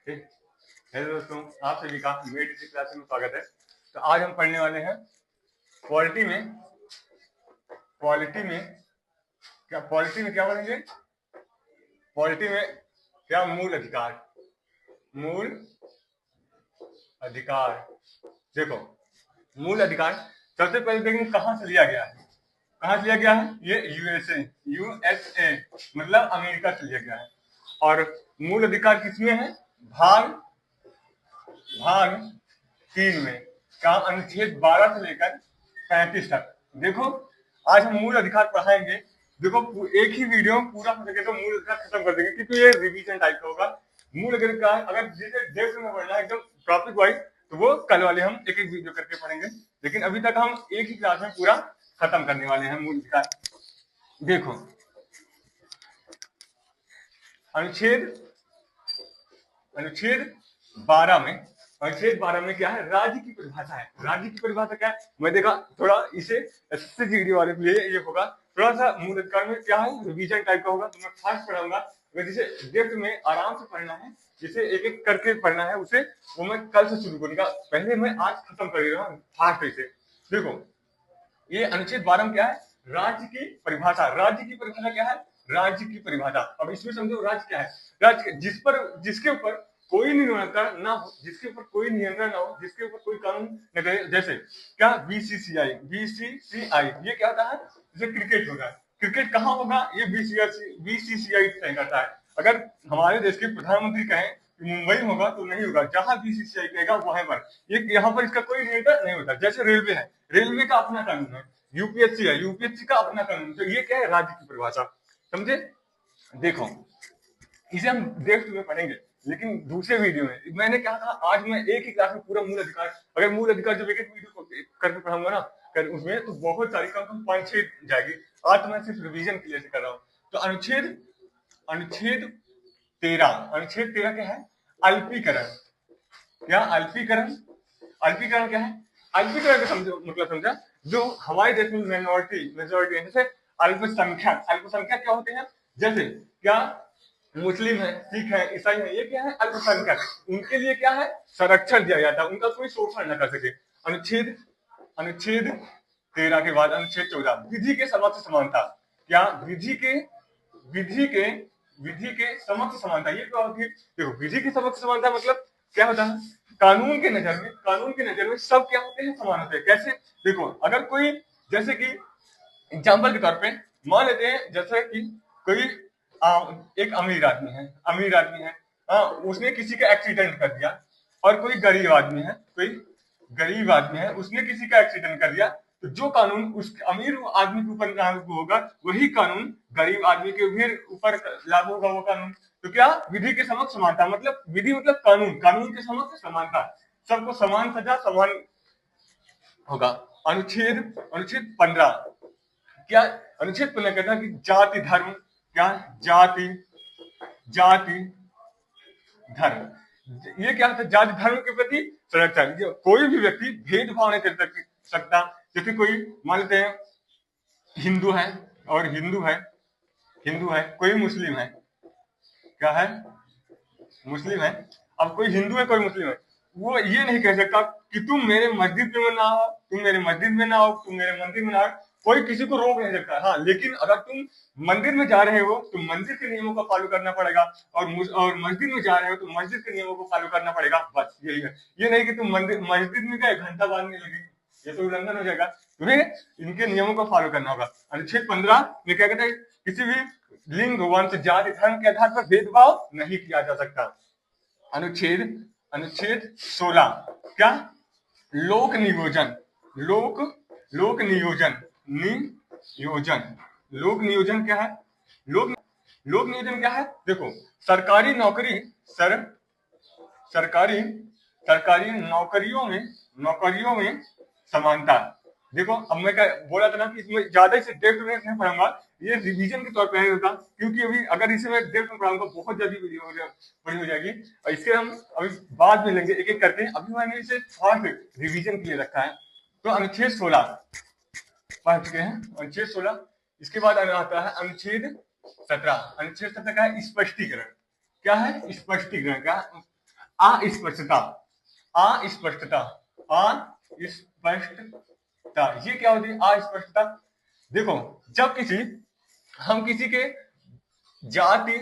ठीक। हेलो दोस्तों, आप सभी का मेड इसी क्लास में स्वागत है। तो आज हम पढ़ने वाले हैं पॉलिटी में पॉलिटी में क्या पढ़ेंगे? पॉलिटी में क्या मूल अधिकार। देखो, मूल अधिकार सबसे पहले देखेंगे कहाँ से लिया गया है। ये यूएसए मतलब अमेरिका से लिया गया है। और मूल अधिकार किसमें है? भाग भाग 3 में का अनुच्छेद 12 से लेकर 35 तक। देखो, आज हम मूल अधिकार पढ़ाएंगे। देखो, एक ही वीडियो में पूरा हो सके तो मूल अधिकार खत्म कर देंगे, क्योंकि ये रिवीजन टाइप का होगा। मूल अधिकार अगर जिसे डेप्थ में पढ़ना है एकदम टॉपिक वाइज, तो वो कल वाले हम एक एक वीडियो करके पढ़ेंगे। लेकिन अभी तक हम एक ही क्लास में पूरा खत्म करने वाले हैं मूल अधिकार। देखो, अनुच्छेद अनुच्छेद 12 में क्या है? राज्य की परिभाषा है। राज्य की परिभाषा क्या है? मैं देखा थोड़ा इसे एसएससी डिग्री वाले के लिए ये होगा, थोड़ा सा मूल अधिकार में क्या है, रिवीजन टाइप का होगा। तो मैं फास्ट पढ़ाऊंगा। अगर जिसे डेप्थ में आराम से पढ़ना है, जिसे एक एक करके पढ़ना है, उसे वो मैं कल से शुरू करूंगा। पहले मैं आज खत्म कर रहा हूँ फास्ट इसे। देखो, ये अनुच्छेद 12 में क्या है? राज्य की परिभाषा। राज्य की परिभाषा क्या है? राज्य की परिभाषा। अब इसमें समझो राज्य क्या है? राज्य जिसके ऊपर कोई नियंत्रण ना हो, जिसके ऊपर कोई नियंत्रण ना हो, जिसके ऊपर कोई कानून न करे। जैसे क्या? बीसीसीआई ये क्या होता है? जैसे क्रिकेट होगा, क्रिकेट कहाँ होगा? ये बीसीसीआई तय करता है। अगर हमारे देश के प्रधानमंत्री कहें मुंबई में होगा तो नहीं होगा, जहां बीसीसीआई कहेगा वहां पर। ये यहाँ पर इसका कोई नियंत्रण नहीं होता। जैसे रेलवे है, रेलवे का अपना कानून है। यूपीएससी का अपना कानून। तो ये क्या है? राज्य की परिभाषा। समझे? देखो, इसे हम डेप्थ में पढ़ेंगे, लेकिन दूसरे वीडियो में मैंने कहा था आज मैं एक ही क्लास में पूरा मूल अधिकार, अगर मूल अधिकार जब एक एक वीडियो करके पढ़ाऊंगा ना उसमें तो बहुत सारी कम 5-6 जाएगी। आज तो मैं सिर्फ रिवीजन के लिए कर रहा हूँ। तो अनुच्छेद 13 क्या है? अल्पीकरण। क्या? अल्पीकरण क्या है? अल्पीकरण का समझा, जो हमारे देश में मेजोरिटी है। जैसे अल्पसंख्यक क्या होते हैं? जैसे क्या? मुस्लिम है, सिख है, ईसाई है, ये क्या है? अल्पसंख्यक। उनके लिए क्या है? संरक्षण दिया जाता है, उनका कोई शोषण न कर सके। अनुच्छेद अनुच्छेद 13 के बाद अनुच्छेद 14, विधि के समक्ष समानता। क्या? विधि के समक्ष समानता। ये क्या होती है? देखो, विधि के समक्ष समानता मतलब क्या होता है? कानून के नजर में सब क्या होते हैं? समान होते हैं। कैसे? देखो, अगर कोई, जैसे कि एग्जाम्पल के तौर पे मान लेते हैं, जैसे कि कोई एक अमीर आदमी है, उसने किसी का एक्सीडेंट कर दिया। और कोई गरीब आदमी है, उसने किसी का एक्सीडेंट कर दिया। तो जो कानून उस अमीर आदमी के ऊपर लागू होगा, वही कानून गरीब आदमी के भी ऊपर लागू होगा वो कानून। तो क्या? विधि के समक्ष समानता मतलब, विधि मतलब कानून के समक्ष समानता। सबको समान सजा, समान होगा। अनुच्छेद 15 क्या? अनुच्छेद 15 कहता है कि जाति धर्म, क्या? जाति जाति धर्म, ये क्या होता है? जाति धर्म के प्रति संरक्षण। कोई भी व्यक्ति भेदभाव नहीं कर सकता। जैसे कोई मान लेते हैं हिंदू है और हिंदू है, कोई मुस्लिम है, क्या है? मुस्लिम है। अब कोई हिंदू है, कोई मुस्लिम है, वो ये नहीं कह सकता कि तुम मेरे मस्जिद में ना आओ, तुम मेरे मंदिर में ना आओ। कोई किसी को रोक नहीं सकता। हाँ, लेकिन अगर तुम मंदिर में जा रहे हो तो मंदिर के नियमों का फॉलो करना पड़ेगा, और मस्जिद में जा रहे हो तो मस्जिद के नियमों को फॉलो करना पड़ेगा। बस यही है। ये नहीं कि तुम मस्जिद में गए, घंटा बांधने लगे, ये तो उल्लंघन हो जाएगा। तुम्हें इनके नियमों को फॉलो करना होगा। अनुच्छेद 15 में क्या कहते हैं? किसी भी लिंग, वंश, जाति, धर्म के आधार पर भेदभाव नहीं किया जा सकता। अनुच्छेद अनुच्छेद 16 क्या? लोक नियोजन। लोक लोक नियोजन नियोजन लोक नियोजन क्या है? लोक लोक नियोजन क्या है? देखो, सरकारी नौकरी सर सरकारी सरकारी नौकरियों में समानता। देखो, अब मैं क्या बोला था ना कि इसमें ज्यादा इसे डेप्थ में नहीं पढ़ाऊंगा, ये रिवीजन के तौर पर होगा। क्योंकि अभी अगर इसे मैं डेप्थ में पढ़ाऊंगा बहुत ज्यादा वीडियो बड़ी हो जाएगी, और इसके हम अभी बाद में लेंगे एक एक करके। अभी मैंने इसे फास्ट रिवीजन के लिए रखा है। तो अनुच्छेद 16 पढ़ चुके हैं, अनुच्छेद 16। इसके बाद आता है अनुच्छेद 17। अनुच्छेद 17 का है स्पष्टीकरण। क्या है? स्पष्टीकरण। क्या? अस्पष्टता, अस्पष्टता, अस्पष्टता, ये क्या होती है अस्पष्टता? देखो जब हम किसी के जाति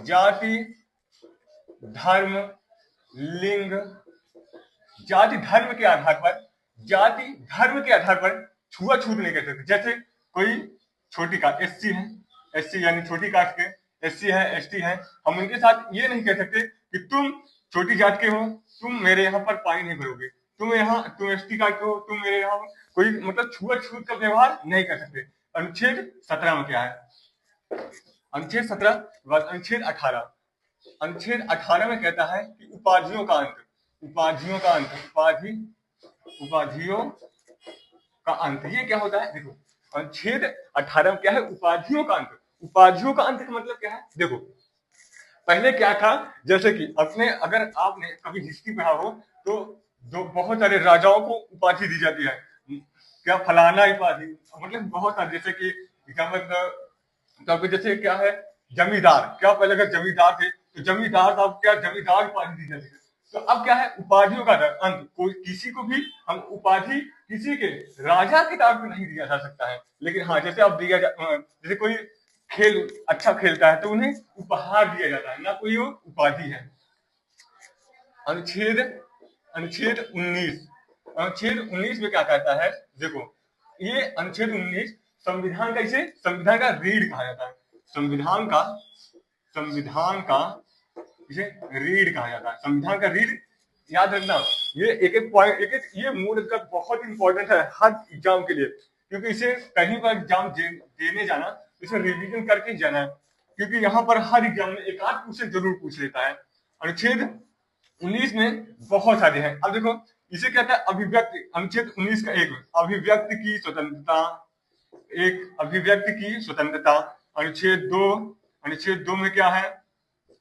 जाति धर्म लिंग जाति धर्म के आधार पर छुआछूत नहीं कर सकते। जैसे कोई छोटी कास्ट एससी है, एससी यानी छोटी कास्ट के, एससी है एसटी है, हम उनके साथ ये नहीं कह सकते कि तुम छोटी जात के हो, तुम मेरे यहाँ पर पानी नहीं भरोगे, तुम एसटी कास्ट के हो, तुम मेरे यहाँ कोई मतलब छुआछूत का व्यवहार नहीं कर सकते। अनुच्छेद 17 में क्या है? अनुच्छेद 17 अनुच्छेद 18, अनुच्छेद 18 में कहता है कि उपाधियों का अंत, उपाधियों का अंत, उपाधियों का अंत, ये क्या होता है? देखो अनुच्छेद 18 में क्या है? उपाधियों का अंत। उपाधियों का अंत का मतलब क्या है? देखो पहले क्या था, जैसे कि अगर आपने कभी हिस्ट्री पढ़ा हो तो बहुत सारे राजाओं को उपाधि दी जाती है, क्या फलाना उपाधि, मतलब बहुत सारे, जैसे कि क्या मतलब जैसे क्या है जमींदार, क्या पहले अगर जमींदार थे तो जमींदार साहब क्या जमींदार उपाधि दी जाती है। तो अब क्या है? उपाधियों का अंत, कोई किसी को भी हम उपाधि किसी के राजा के तौर पर नहीं दिया जा सकता है, लेकिन हाँ जैसे अब जैसे कोई खेल अच्छा खेलता है तो उन्हें उपहार दिया जाता है, ना कोई वो उपाधि है। अनुच्छेद अनुच्छेद 19, अनुच्छेद 19 में क्या कहता है? देखो ये अनुच्छेद 19 संविधान का, इसे संविधान का रीढ़ कहा जाता है, संविधान का इसे रीढ़ कहा जाता है, संविधान का रीढ़। याद रखना ये एक पॉइंट, ये मूल का बहुत इंपॉर्टेंट है हर एग्जाम के लिए, क्योंकि इसे कहीं पर एग्जाम देने जाना इसे रिवीजन करके जाना है, क्योंकि यहाँ पर हर एग्जाम में एक आध क्वेश्चन जरूर पूछ लेता है। अनुच्छेद 19 में बहुत सारे हैं। अब देखो इसे कहता है अभिव्यक्ति, अनुच्छेद 19 का एक अभिव्यक्ति की स्वतंत्रता, एक अभिव्यक्ति की स्वतंत्रता। अनुच्छेद 2 में क्या है?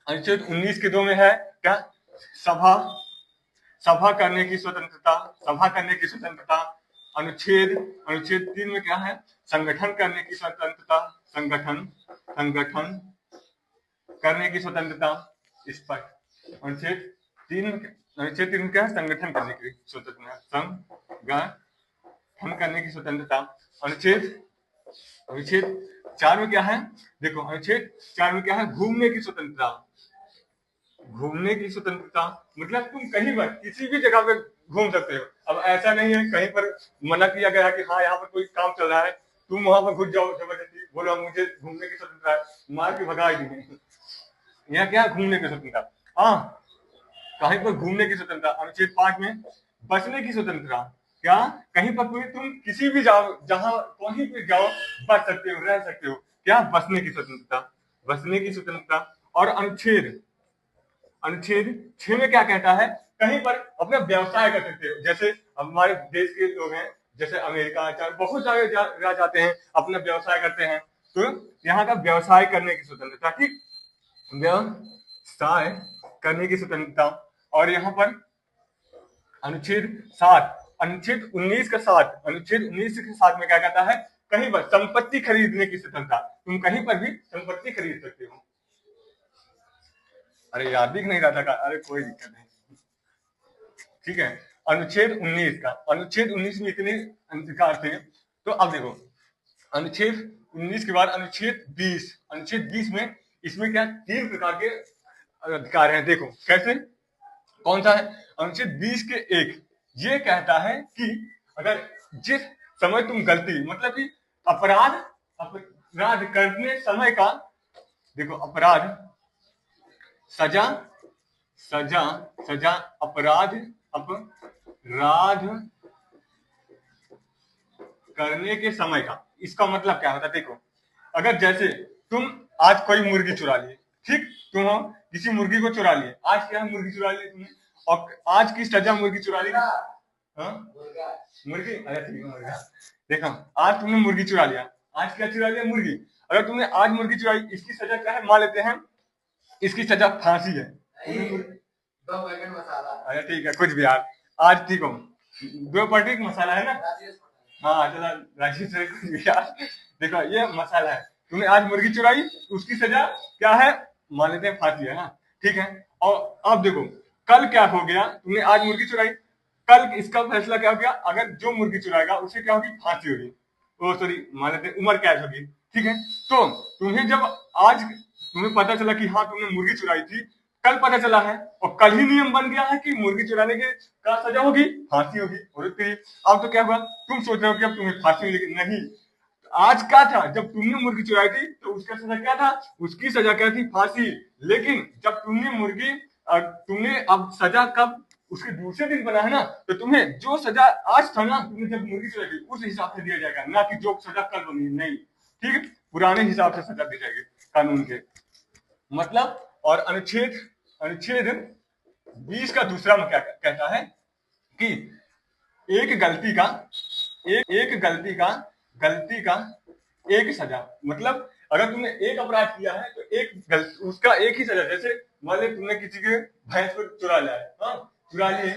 अनुच्छेद 19 के 2 में है क्या? सभा करने की स्वतंत्रता, सभा करने की स्वतंत्रता। अनुच्छेद 3 में क्या है? संगठन करने की स्वतंत्रता, संगठन करने की स्वतंत्रता। इस पर अनुच्छेद 3 में क्या है? संगठन करने की स्वतंत्रता, संगठन करने की स्वतंत्रता। अनुच्छेद 4 में क्या है? देखो अनुच्छेद 4 में क्या है? घूमने की स्वतंत्रता, घूमने की स्वतंत्रता, मतलब तुम कहीं पर किसी भी जगह पे घूम सकते हो। अब ऐसा नहीं है कहीं पर मना किया गया कि हाँ यहाँ पर कोई काम चल रहा है, तुम वहां पर घुस जाओ जबरदस्ती, बोलो मुझे घूमने की स्वतंत्रता है, मार के भगा देंगे। यहाँ क्या? घूमने की स्वतंत्रता, हाँ कहीं पर घूमने की स्वतंत्रता। अनुच्छेद 5 में बचने की स्वतंत्रता, क्या? कहीं पर कोई तुम किसी भी जाओ, जहां कहीं भी जाओ, बच सकते हो, रह सकते हो, क्या? बचने की स्वतंत्रता, बचने की स्वतंत्रता। और अनुच्छेद 6 में क्या कहता है? कहीं पर अपना व्यवसाय कर सकते हो, जैसे हमारे देश के लोग हैं, जैसे अमेरिका बहुत सारे जाते हैं, अपना व्यवसाय करते हैं, तो यहाँ का व्यवसाय करने की स्वतंत्रता, ठीक, व्यवसाय करने की स्वतंत्रता। और यहाँ पर अनुच्छेद 7, अनुच्छेद 19 का 7, अनुच्छेद 19 के 7 में क्या कहता है? कहीं पर संपत्ति खरीदने की स्वतंत्रता, तुम कहीं पर भी संपत्ति खरीद सकते हो। अरे यार दिख नहीं रहा था, अरे कोई दिक्कत नहीं, ठीक है। अनुच्छेद 19 में इतने अधिकार थे। तो अब देखो अनुच्छेद 19 के बाद अनुच्छेद 20 में इसमें क्या 3 प्रकार के अधिकार हैं। देखो कैसे, कौन सा है? अनुच्छेद 20 के 1 ये कहता है कि अगर जिस समय तुम गलती, मतलब कि अपराध करने समय का, देखो अपराध सजा अपराध करने के समय का, इसका मतलब क्या होता है? देखो अगर जैसे तुम आज कोई मुर्गी चुरा लिए, ठीक, तुम किसी मुर्गी को चुरा लिए, आज क्या मुर्गी चुरा ली तुमने, और आज की सजा मुर्गी चुरा ली, मुर्गी, अरे ठीक है मुर्गा। देखो आज तुमने मुर्गी चुरा लिया, आज क्या चुरा लिया? मुर्गी। अगर तुमने आज मुर्गी चुराई, इसकी सजा क्या है? मान लेते हैं इसकी सजा फांसी है। अरे ठीक है कुछ भी यार, आज ठीक हो, 2 पार्टी मसाला है ना, हाँ चला राजेश सर कुछ भी यार। देखो ये मसाला है, तुमने आज मुर्गी चुराई, उसकी सजा क्या है? मान लेते हैं फांसी है ना, ठीक है। और अब देखो कल क्या हो गया, तुमने आज मुर्गी चुराई, कल इसका फैसला क्या हो गया, अगर जो मुर्गी चुराएगा उसे क्या होगी, फांसी होगी, वो सॉरी मान लेते हैं उम्र कैद होगी, ठीक है। तो तुम्हें जब आज तुम्हें पता चला कि हाँ तुमने मुर्गी चुराई थी, कल पता चला है और कल ही नियम बन गया है कि मुर्गी चुराने के का सजा होगी, फांसी होगी। और फिर अब तो क्या हुआ, तुम सोच रहे हो कि अब तुम्हें फांसी मिलेगी, नहीं। आज क्या था, जब तुमने मुर्गी चुराई थी तो उसका सजा क्या था, उसकी सजा क्या थी, फांसी। लेकिन जब तुमने मुर्गी तुमने अब सजा कब उसके दूसरे दिन बना है ना, तो तुम्हें जो सजा आज था ना, तुमने जब मुर्गी चुराई थी उस हिसाब से दिया जाएगा, ना कि जो सजा कल बनी, नहीं, ठीक है, पुराने हिसाब से सजा दी जाएगी कानून के मतलब। और अनुच्छेद अनुच्छेद 20 का दूसरा में क्या कहता है कि एक गलती का एक गलती का एक सजा, मतलब अगर तुमने एक अपराध किया है तो उसका एक ही सजा। जैसे मान लो तुमने किसी के भैंस को चुरा लिया है, हाँ चुरा लिए,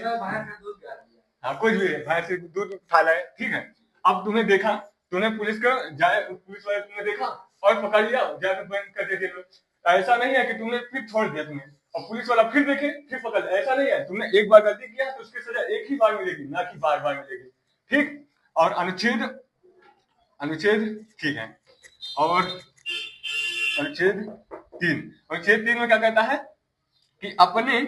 हाँ कुछ भी है, भैंस से दूध उठा लाए, ठीक है। अब तुम्हें देखा, तुमने पुलिस वाले तुमने देखा और पकड़ लिया, जाकर बंद कर देते लोग। ऐसा नहीं है कि तुमने फिर छोड़ दिया तुम्हें और पुलिस वाला फिर देखे फिर पकड़, ऐसा नहीं है। तुमने एक बार गलती किया तो उसकी सजा एक ही बार मिलेगी, ना कि बार बार मिलेगी, ठीक। और अनुच्छेद अनुच्छेद ठीक है। और अनुच्छेद 3 में क्या कहता है कि अपने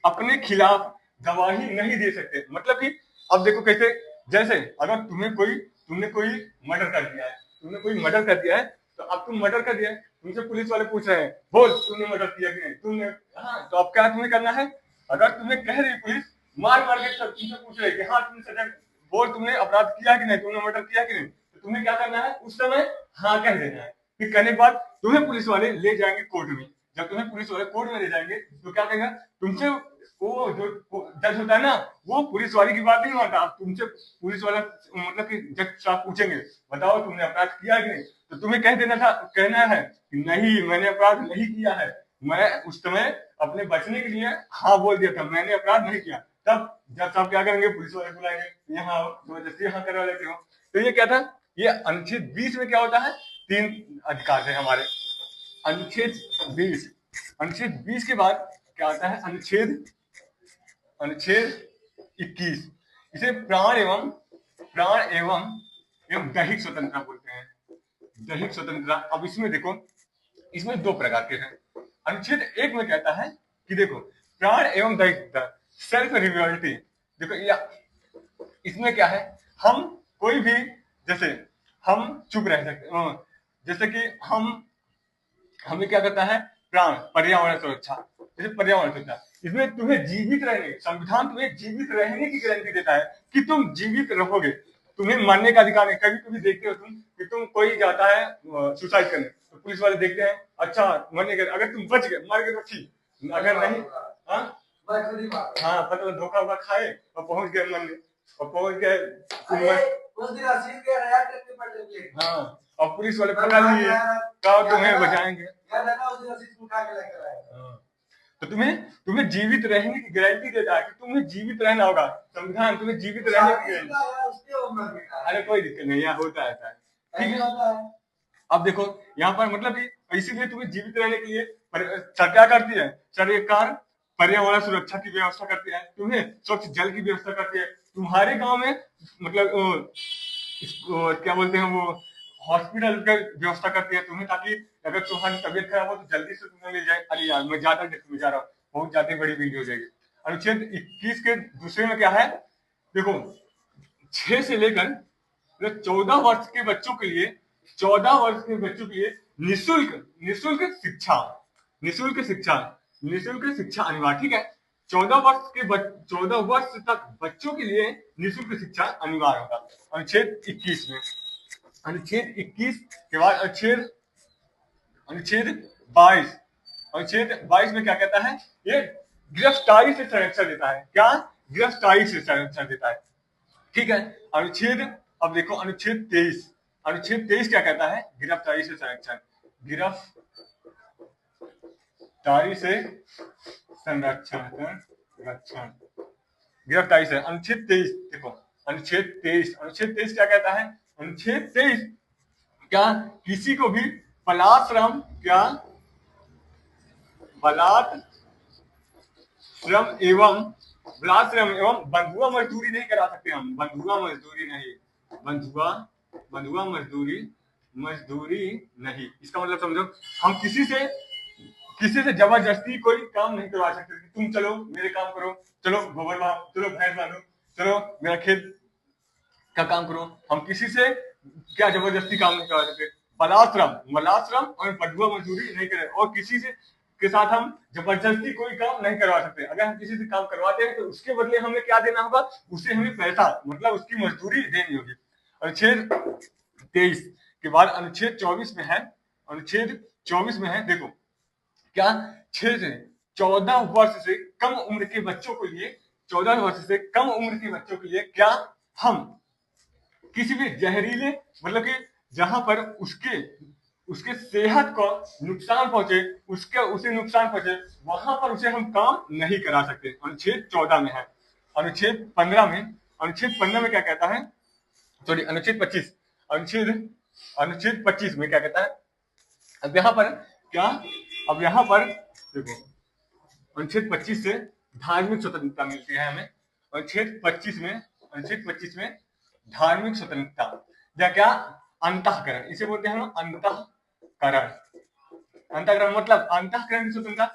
अपने खिलाफ गवाही नहीं दे सकते, मतलब कि अब देखो कैसे, जैसे अगर तुमने कोई मर्डर कर दिया है, तो अब तुम मर्डर कर दिया है, तुमसे पुलिस वाले पूछ रहे हैं बोल तुमने मर्डर किया कि नहीं, तुमने, हाँ, तो अब क्या तुम्हें करना है, अगर तुम्हें कह रही पुलिस मार मार के सब तुमसे पूछ रहे कि हाँ तुमने सजा बोल, तुमने अपराध किया कि नहीं, तुमने मर्डर किया कि नहीं, तो तुम्हें क्या करना है, उस समय हाँ कह देना है। फिर कहने के बाद तुम्हें पुलिस वाले ले जाएंगे कोर्ट में, जब तुम्हें पुलिस वाले कोर्ट में ले जाएंगे तो क्या कहेगा तुमसे, वो जो जज होता है ना, वो पुलिस वाले की बात नहीं मानता, अब तुमसे पुलिस वाला मतलब कि जज साहब पूछेंगे बताओ तुमने अपराध किया कि नहीं, तो तुम्हें कह देना था, कहना है कि नहीं मैंने अपराध नहीं किया है, मैं उस समय अपने बचने के लिए हाँ बोल दिया था, मैंने अपराध नहीं किया। तब जज साहब क्या करेंगे, पुलिस वाले बुलाएंगे, यहाँ जबरदस्ती यहाँ करवा लेते हो। तो ये क्या था, ये अनुच्छेद 20 में क्या होता है, 3 अधिकार है हमारे। अनुच्छेद 20 के बाद क्या आता है, अनुच्छेद 21, इसे प्राण एवं दैहिक स्वतंत्रता बोलते हैं, दैहिक स्वतंत्रता। अब इसमें देखो, इसमें 2 प्रकार के हैं। अनुच्छेद 1 में कहता है कि देखो प्राण एवं दैहिक स्वतंत्रता, सेल्फ रिवेलिटी, देखो या इसमें क्या है, हम कोई भी, जैसे हम चुप रह सकते, जैसे कि हमें क्या करता है, प्राण पर्यावरण सुरक्षा, जैसे पर्यावरण सुरक्षा, इसमें तुम्हें जीवित रहने, संविधान तुम्हें जीवित रहने की गारंटी देता है कि तुम जीवित रहोगे, तुम्हें मरने का अधिकार नहीं। कभी कभी देखते हो तुम कि तुम कोई जाता है सुसाइड करने, तो पुलिस वाले देखते हैं अच्छा मरने के, अगर तुम बच गए मर गए तो ठीक, अगर नहीं, हाँ हाँ मतलब धोखा वोखा खाए और पहुंच गए मरने, और पहुंच गए हाँ, और पुलिस वाले पकड़ लिए, कहा तुम्हें बचाएंगे, तो तुम्हें जीवित रहने की गारंटी देता है कि तुम्हें जीवित रहना होगा, संविधान तुम्हें जीवित रहने की गारंटी। अरे कोई दिक्कत नहीं, यहाँ होता है, ठीक है। अब देखो यहाँ पर मतलब कि इसीलिए तुम्हें जीवित रहने के लिए सरकार क्या करती है, सरकार पर्यावरण सुरक्षा की व्यवस्था करती है, तुम्हें स्वच्छ जल की व्यवस्था करती है, तुम्हारे गांव में मतलब क्या बोलते हैं वो हॉस्पिटल का व्यवस्था करती है तुम्हें, ताकि अगर तुम्हारी तबियत खराब हो तो जल्दी से तुम्हें मिल जाए। अरे यार मैं ज्यादा डेप्थ में जा रहा हूँ, बहुत ज्यादा बड़ी वीडियो हो जाएगी। अनुच्छेद 21 के दूसरे में क्या है, देखो 6 से लेकर 14 वर्ष के बच्चों के लिए, 14 वर्ष के बच्चों के लिए निःशुल्क शिक्षा, निःशुल्क शिक्षा अनिवार्य, ठीक है। 14 वर्ष तक बच्चों के लिए निःशुल्क शिक्षा अनिवार्य होगा अनुच्छेद 21 में। अनुच्छेद 21 के बाद अनुच्छेद 22 में क्या कहता है, ये गिरफ्तारी से संरक्षण देता है, क्या गिरफ्तारी से संरक्षण देता है, ठीक है। अनुच्छेद, अब देखो अनुच्छेद 23 क्या कहता है, गिरफ्तारी से संरक्षण, गिरफ्तारी से संरक्षण, गिरफ्तारी से। अनुच्छेद 23 देखो, अनुच्छेद 23 क्या कहता है, अनुच्छेद 23 क्या किसी को भी बलात्श्रम, क्या श्रम एवं बाल श्रम एवं बंधुआ मजदूरी नहीं करा सकते हम, बंधुआ मजदूरी नहीं, बंधुआ बंधुआ मजदूरी नहीं। इसका मतलब समझो, हम किसी से जबरदस्ती कोई काम नहीं करवा सकते कि तुम चलो मेरे काम करो, चलो गोबर बहाओ, चलो भैंस बांधो, चलो मेरा खेत का काम करो। हम किसी से क्या जबरदस्ती काम नहीं करवा सकते। बलाश्रम और बंधुआ मजदूरी नहीं करें, और किसी से के साथ हम जबरदस्ती कोई काम नहीं करवा सकते। अगर हम किसी से काम करवाते हैं तो उसके बदले हमें क्या देना होगा, उसे हमें पैसा, मतलब उसकी मजदूरी देनी होगी। अनुच्छेद 23 के बाद अनुच्छेद 24 में है, अनुच्छेद 24 में है, देखो क्या 6 से 14 वर्ष से कम उम्र के बच्चों के लिए, 14 वर्ष से कम उम्र के बच्चों के लिए क्या हम किसी भी जहरीले, मतलब कि जहां पर उसके सेहत को नुकसान पहुंचे, उसे नुकसान पहुंचे, वहां पर उसे हम काम नहीं करा सकते। अनुच्छेद 14 में है। अनुच्छेद 15 में, अनुच्छेद 15 में क्या कहता है, सॉरी अनुच्छेद 25, अनुच्छेद अनुच्छेद 25 में क्या कहता है, अब यहाँ पर क्या, अब यहाँ पर देखो अनुच्छेद 25 से धार्मिक स्वतंत्रता मिलती है हमें। अनुच्छेद 25 में, अनुच्छेद 25 में धार्मिक स्वतंत्रता या क्या, अंतःकरण, इसे बोलते हैं हम अंतःकरण। अंतःकरण मतलब अंतःकरण की स्वतंत्रता।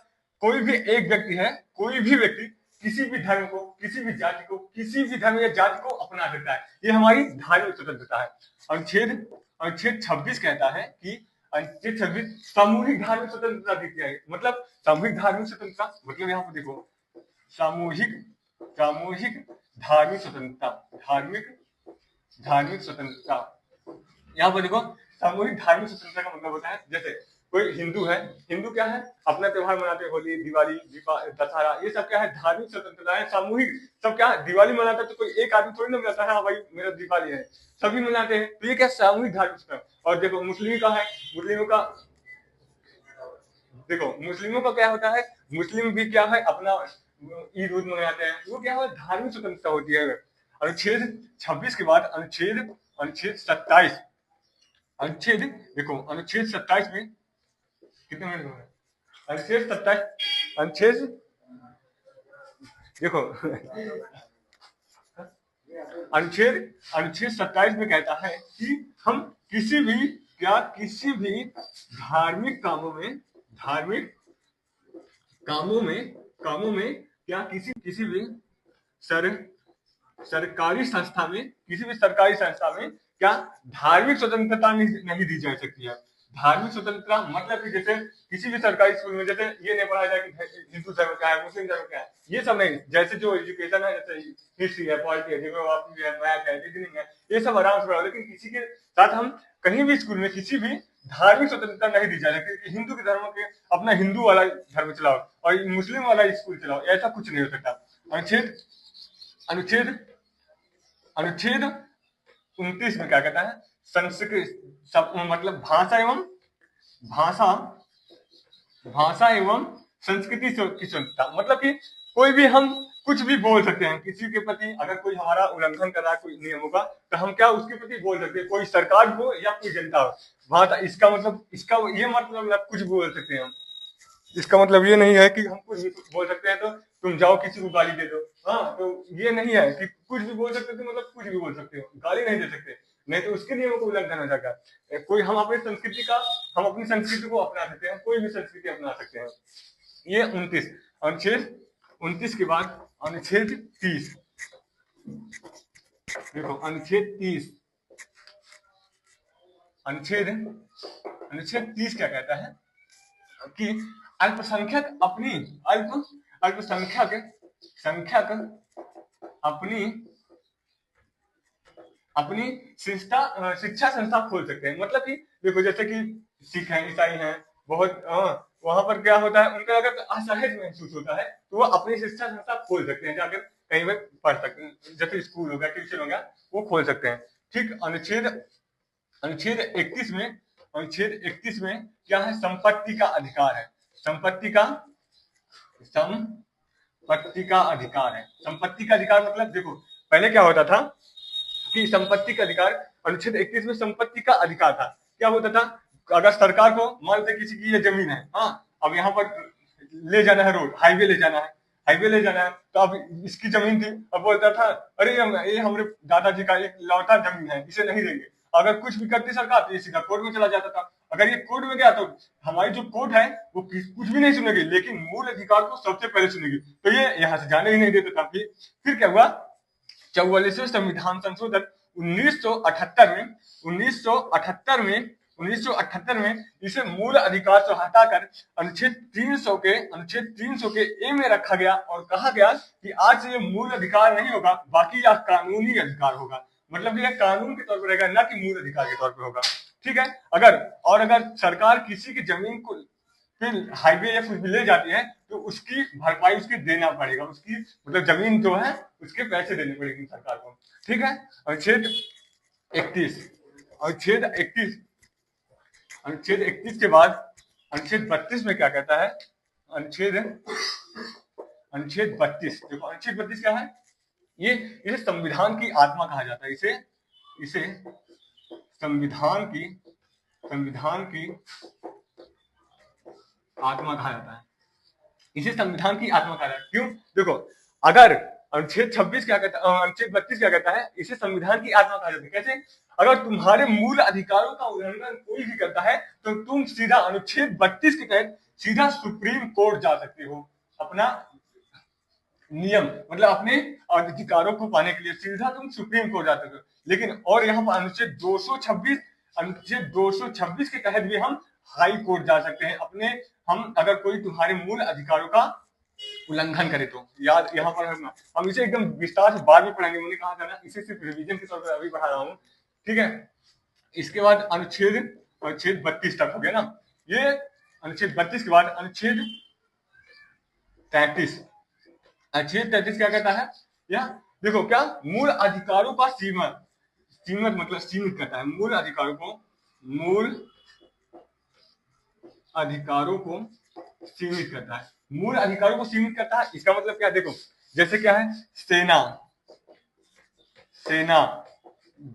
कोई भी एक व्यक्ति है, कोई भी व्यक्ति किसी भी धर्म को, किसी भी जाति को, किसी भी धर्म या जाति को अपना सकता है, ये हमारी धार्मिक स्वतंत्रता है। अनुच्छेद 26 कहता है कि अनुच्छेद 26 सामूहिक धार्मिक स्वतंत्रता देती है। मतलब सामूहिक धार्मिक स्वतंत्रता मतलब यहाँ पर देखो, सामूहिक सामूहिक धार्मिक स्वतंत्रता, धार्मिक स्वतंत्रता, यहाँ पर देखो सामूहिक धार्मिक स्वतंत्रता का मतलब होता है, जैसे कोई हिंदू है, हिंदू क्या है, अपना त्योहार मनाते हैं, होली, दिवाली, दशहरा, ये सब क्या है, धार्मिक स्वतंत्रता है, सामूहिक। सब क्या है, दिवाली मनाता है तो कोई एक आदमी थोड़ी ना मनाता है, हाँ भाई मेरा दिवाली है, सभी मनाते हैं, तो ये क्या सामूहिक धार्मिक स्वतंत्रता। और देखो मुस्लिम का है, मुस्लिमों का देखो, मुस्लिमों का क्या होता है, मुस्लिम भी क्या है अपना ईद उद मनाते हैं, वो क्या है धार्मिक स्वतंत्रता होती है। अनुच्छेद 26 के बाद अनुच्छेद 27, अनुच्छेद देखो अनुच्छेद 27 में कितने मिनट हो गए, अनुच्छेद 27, अनुच्छेद देखो अनुच्छेद 27 में कहता है कि हम किसी भी धार्मिक कामों में क्या किसी भी सरकारी संस्था में, किसी भी सरकारी संस्था में क्या धार्मिक स्वतंत्रता नहीं दी जा सकती है। धार्मिक स्वतंत्रता मतलब कि जैसे किसी भी सरकारी स्कूल में जैसे ये नहीं पढ़ाया जाए कि हिंदू धर्म क्या है, मुस्लिम धर्म क्या है, ये सब नहीं। जैसे जो एजुकेशन है, जैसे हिस्ट्री है, पॉलिटी है, ज्योग्राफी है, मैथ है, रीजनिंग है, ये सब आराम से पढ़ाओ, लेकिन किसी के साथ हम कहीं भी स्कूल में किसी भी धार्मिक स्वतंत्रता नहीं दी जा सकती। हिंदू के धर्म के अपना हिंदू वाला धर्म चलाओ और मुस्लिम वाला स्कूल चलाओ, ऐसा कुछ नहीं हो सकता। अनुच्छेद अनुच्छेद अनुच्छेद 29 में क्या कहता है, संस्कृत मतलब भाषा एवं संस्कृति की स्वतंत्रता, मतलब कि कोई भी हम कुछ भी बोल सकते हैं किसी के प्रति। अगर कोई हमारा उल्लंघन कर रहा है कोई नियमों का, तो हम क्या उसके प्रति बोल सकते हैं, कोई सरकार हो या कोई जनता हो। भाषा इसका मतलब, इसका ये मतलब कुछ भी बोल सकते हैं हम। इसका मतलब ये नहीं है कि हम कुछ भी बोल सकते हैं तो तुम जाओ किसी को गाली दे दो, हाँ, तो ये नहीं है कि कुछ भी बोल सकते थे मतलब कुछ भी बोल सकते हो, गाली नहीं दे सकते, नहीं तो उसके नियमों को उल्लंघन हो जाएगा। कोई हम अपनी संस्कृति को अपना सकते हैं, कोई भी संस्कृति अपना सकते हैं। ये 29 अनुच्छेद 29 के बाद अनुच्छेद 30 देखो, अनुच्छेद 30 क्या कहता है कि अल्पसंख्यक अपनी शिक्षा संस्था खोल सकते हैं। मतलब कि देखो जैसे कि सिख हैं, ईसाई हैं, बहुत वहां पर क्या होता है, उनका अगर असहज महसूस होता है तो वो अपनी शिक्षा संस्था खोल सकते हैं, जाकर कहीं पर पढ़ सकते हैं, जैसे स्कूल हो गया, ट्यूशन हो गया, वो खोल सकते हैं। ठीक। अनुच्छेद 31 में क्या है, संपत्ति का अधिकार है, संपत्ति का अधिकार है। संपत्ति का अधिकार मतलब देखो पहले क्या होता था कि संपत्ति का अधिकार, अनुच्छेद 31 में संपत्ति का अधिकार था। क्या होता था, अगर सरकार को मान लो किसी की ये जमीन है, हाँ, अब यहाँ पर ले जाना है रोड, हाईवे ले जाना है, हाईवे ले जाना है, तो अब इसकी जमीन थी, अब बोलता था अरे ये हमारे दादाजी का एक लौटा जमीन है, इसे नहीं देंगे। अगर कुछ भी करती सरकार तो ये सीधा कोर्ट में चला जाता था। अगर ये कोर्ट में गया तो हमारी जो कोर्ट है वो कुछ भी नहीं सुनेगी, लेकिन मूल अधिकार को सबसे पहले सुनेगी, तो ये यहाँ से जाने ही नहीं देता था। फिर क्या हुआ, 44वें संविधान संशोधन 1978 में 1978 में इसे मूल अधिकार से हटाकर अनुच्छेद 300 के ए में रखा गया और कहा गया कि आज से ये मूल अधिकार नहीं होगा, बाकी यह कानूनी अधिकार होगा। मतलब यह कानून के तौर पर रहेगा, ना कि मूल अधिकार के तौर पर होगा। ठीक है, अगर सरकार किसी की जमीन को फिर हाईवे या कुछ भी ले जाती है तो उसकी भरपाई उसकी देना पड़ेगा, उसकी मतलब जमीन जो है उसके पैसे देने पड़ेंगे सरकार को। ठीक है, अनुच्छेद 31 अनुच्छेद 31 के बाद अनुच्छेद 32 में क्या कहता है, अनुच्छेद 32, देखो अनुच्छेद 32 क्या है, ये इसे संविधान की आत्मा कहा जाता है, इसे संविधान की आत्मा कहा जाता है, इसे संविधान की आत्मा कहा जाता है। क्यों, देखो अगर अनुच्छेद 26 क्या कहता है, अनुच्छेद 32 क्या कहता है, इसे संविधान की आत्मा कहा जाता है। कैसे, अगर तुम्हारे मूल अधिकारों का उल्लंघन कोई भी करता है तो तुम सीधा अनुच्छेद 32 के तहत सीधा सुप्रीम कोर्ट जा सकते हो, अपना नियम मतलब अपने अधिकारों को पाने के लिए सीधा तुम सुप्रीम कोर्ट जा सकते हो। लेकिन और यहाँ पर अनुच्छेद 226 के तहत भी हम हाई कोर्ट जा सकते हैं अपने, हम अगर कोई तुम्हारे मूल अधिकारों का उल्लंघन करे तो। याद यहाँ पर हम इसे एकदम विस्तार से बाद में पढ़ेंगे, मैंने कहा था ना इसे सिर्फ रिवीजन के तौर पर अभी पढ़ा रहा हूँ। ठीक है, इसके बाद अनुच्छेद 32 तक हो गया ना, ये अनुच्छेद 32 के बाद अनुच्छेद 33 क्या कहता है, यह देखो क्या, मूल अधिकारों का सीमित करता है, मूल अधिकारों को सीमित करता है, मूल अधिकारों को सीमित करता है। इसका मतलब क्या, देखो जैसे क्या है, सेना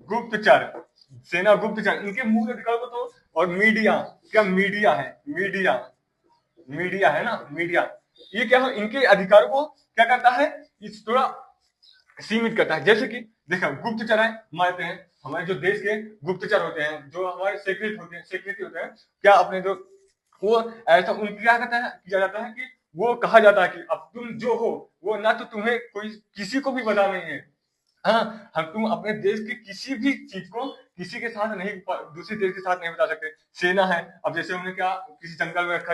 गुप्तचर इनके मूल अधिकारों को तो, और मीडिया है ना, मीडिया ये क्या है, इनके अधिकारों को क्या करता है, इस थोड़ा सीमित करता है। जैसे कि देखो गुप्तचर है, मानते हैं हमारे जो देश के गुप्तचर होते हैं, जो हमारे सेक्रेटरी होते हैं, क्या अपने जो वो ऐसा उनकी क्या किया जाता है कि वो कहा जाता है कि अब तुम जो हो वो ना तो तुम्हें कोई किसी को भी पता नहीं है, हाँ हम तुम अपने देश की किसी भी चीज को किसी के साथ नहीं, दूसरे देश के साथ नहीं बता सकते। सेना है, अब जैसे उन्हें क्या किसी जंगल में रख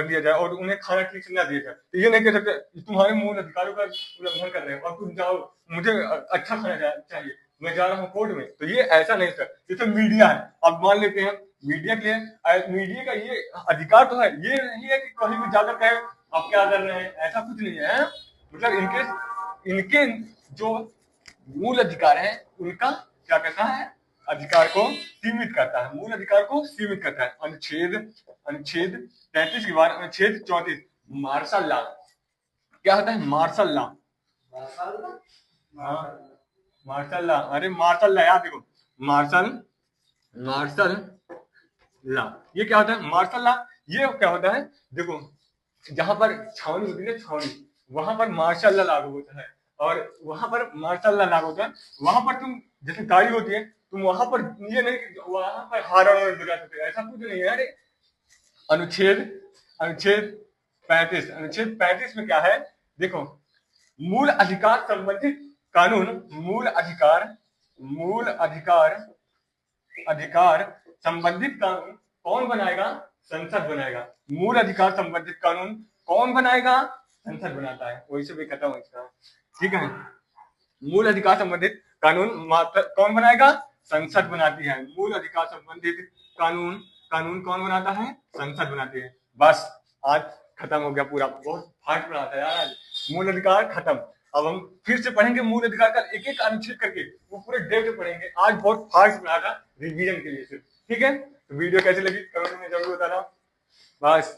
दिया जाए और उन्हें खाना ठीक से ना दिया जाए तो ये नहीं कह सकते तुम्हारे मूल अधिकारों का उल्लंघन कर रहे हैं और तुम जाओ, मुझे अच्छा खाना चाहिए, मैं जा रहा हूँ कोर्ट में, तो ये ऐसा नहीं सर। जैसे मीडिया है, अब मान लेते हैं मीडिया का ये अधिकार तो है, ये नहीं है कि कहीं भी जाकर कहे आप क्या कर रहे हैं, ऐसा कुछ नहीं है। मतलब इनके जो मूल अधिकार है उनका क्या कहता है, अधिकार को सीमित करता है, मूल अधिकार को सीमित करता है। अनुच्छेद 33 के बाद अनुच्छेद 34 मार्शल लॉ क्या होता है, मार्शल लॉ, मार्शल लॉ, अरे मार्शल लॉ याद देखो, मार्शल लॉ ये क्या होता है, मार्शल लॉ ये क्या होता है, देखो जहां पर छावनी होती है, छावनी वहां पर मार्शल लॉ लागू होता है, और वहां पर मार्शल लॉ लागू होता है, वहां पर तुम जैसे गाड़ी होती है तुम वहां पर ये नहीं कि वहां पर हार्न बजा सकते, ऐसा कुछ नहीं है। अरे अनुच्छेद 35 में क्या है, देखो मूल अधिकार संबंधित कानून, अधिकार संबंधित कानून कौन बनाएगा, संसद बनाएगा। मूल अधिकार संबंधित कानून कौन बनाएगा, संसद बनाता है, वही से भी खत्म हो इसका। ठीक है, मूल अधिकार संबंधित कानून कौन बनाएगा, संसद बनाती है। मूल अधिकार संबंधित कानून कौन बनाता है, संसद बनाती है। बस आज खत्म हो गया पूरा, बहुत फास्ट पढ़ा था यार आज, मूल अधिकार खत्म। अब हम फिर से पढ़ेंगे मूल अधिकार का एक एक अनुच्छेद करके, वो पूरे डेट पढ़ेंगे। आज बहुत फास्ट पढ़ा था रिवीजन के लिए सिर्फ। ठीक है, तो वीडियो कैसी लगी कमेंट में जरूर बताना। बस